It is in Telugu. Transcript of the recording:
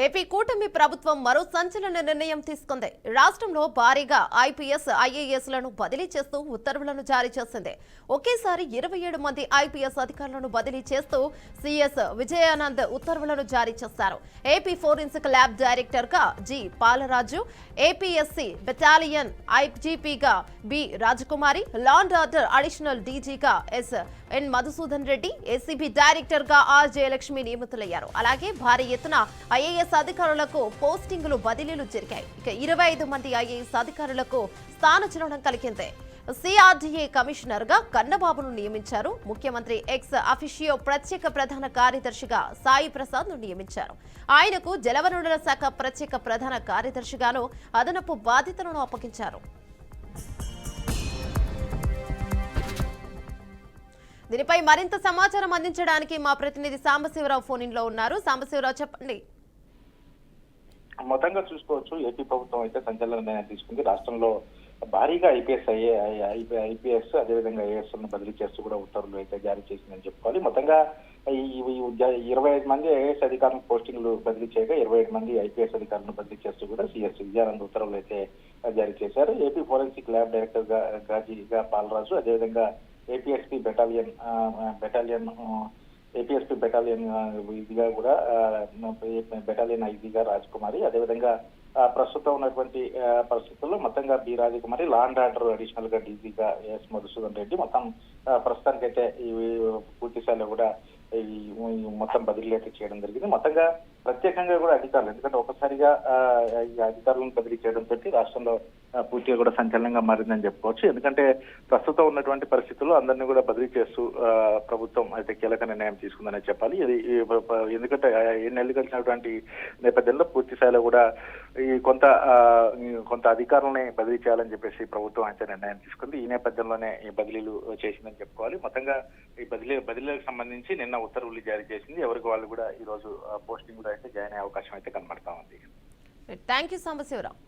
ఏపీ కూటమి ప్రభుత్వం మరో సంచలన నిర్ణయం తీసుకుంది. రాష్ట్రంలో భారీగా ఐపీఎస్, ఐఏఎస్లను బదిలీ చేస్తూ ఉత్తర్వులను జారీ చేసింది. ఒకేసారి 27 మంది ఐపీఎస్ అధికారులను బదిలీ చేస్తూ సీఎస్ విజయానంద్ ఉత్తర్వులను జారీ చేశారు. ఏపీ ఫోరెన్సిక్ ల్యాబ్ డైరెక్టర్ గా జి పాలరాజు, ఏపీఎస్సీ బెటాలియన్ ఐజీపీగా B Rajakumari, law and order additional డీజీగా N Madhusudan Reddy, ACB director గా ఆర్ జయలక్ష్మి నియమితులయ్యారు. అలాగే భారీ ఎత్తున ఐఏఎస్ అధికారులకు పోస్టింగులు బదిలీలు జరిగాయి. ఇక 25 మంది ఐఏఎస్ అధికారులకు స్థానచలనం కలిగింది. సిఆర్డీఏ కమిషనర్ గా కన్నబాబును నియమించారు. ముఖ్యమంత్రి ఎక్స్ అఫిషియో ప్రత్యేక ప్రధాన కార్యదర్శిగా సాయి ప్రసాద్ ను నియమించారు. ఆయనకు జలవనరుల శాఖ ప్రత్యేక ప్రధాన కార్యదర్శిగాను అదనపు బాధ్యతలను అప్పగించారు. దీనిపై మరింత సమాచారం అందించడానికి మా ప్రతినిధి సాంబశివరావు ఫోన్ ఇన్ లో ఉన్నారు. సాంబశివరావు, చెప్పండి. మొత్తంగా చూసుకోవచ్చు, ఏపీ ప్రభుత్వం అయితే సంచలన నిర్ణయం తీసుకుంది. రాష్ట్రంలో భారీగా ఐపీఎస్ అదేవిధంగా ఐఏఎస్ బదిలీ చేస్తూ కూడా ఉత్తర్వులు అయితే జారీ చేసిందని చెప్పుకోవాలి. మొత్తంగా 25 మంది ఐఏఎస్ అధికారుల పోస్టింగ్లు బదిలీ చేయగా 25 మంది ఐపీఎస్ అధికారులను బదిలీ చేస్తూ కూడా సీఎస్ విజయానంద్ ఉత్తర్వులు అయితే జారీ చేశారు. ఏపీ ఫోరెన్సిక్ ల్యాబ్ డైరెక్టర్ గా పాలరాజు, అదేవిధంగా ఏపీఎస్పీ బెటాలియన్ ఇదిగా కూడా బెటాలియన్ ఐజీగా రాజకుమారి, అదేవిధంగా ప్రస్తుతం ఉన్నటువంటి పరిస్థితుల్లో మొత్తంగా B Rajakumari, law and order additional గా డీజీగా ఎస్ మధుసూదన్ రెడ్డి, మొత్తం ప్రస్తుతానికైతే పూర్తి స్థాయిలో కూడా మొత్తం బదిలీ అయితే చేయడం జరిగింది. మొత్తంగా ప్రత్యేకంగా కూడా అధికారులు, ఎందుకంటే ఒకసారిగా ఈ అధికారులను బదిలీ చేయడంతో రాష్ట్రంలో పూర్తిగా కూడా సంచలనంగా మారిందని చెప్పుకోవచ్చు. ఎందుకంటే ప్రస్తుతం ఉన్నటువంటి పరిస్థితుల్లో అందరినీ కూడా బదిలీ చేస్తూ ప్రభుత్వం అయితే కీలక నిర్ణయం తీసుకుందనే చెప్పాలి. ఇది ఎందుకంటే 7 నెలలు గడిచినటువంటి నేపథ్యంలో పూర్తి స్థాయిలో కూడా ఈ కొంత అధికారులని బదిలీ చేయాలని చెప్పేసి ప్రభుత్వం అయితే నిర్ణయం తీసుకుంది. ఈ నేపథ్యంలోనే ఈ బదిలీలు చేసిందని చెప్పుకోవాలి. మొత్తంగా ఈ బదిలీలకు సంబంధించి నిన్న ఉత్తర్వులు జారీ చేసింది. ఎవరికి వాళ్ళు కూడా ఈ రోజు పోస్టింగ్ కూడా అయితే జాయిన్ అయ్యే అవకాశం అయితే కనబడతా ఉంది. Thank you Sambasivarao.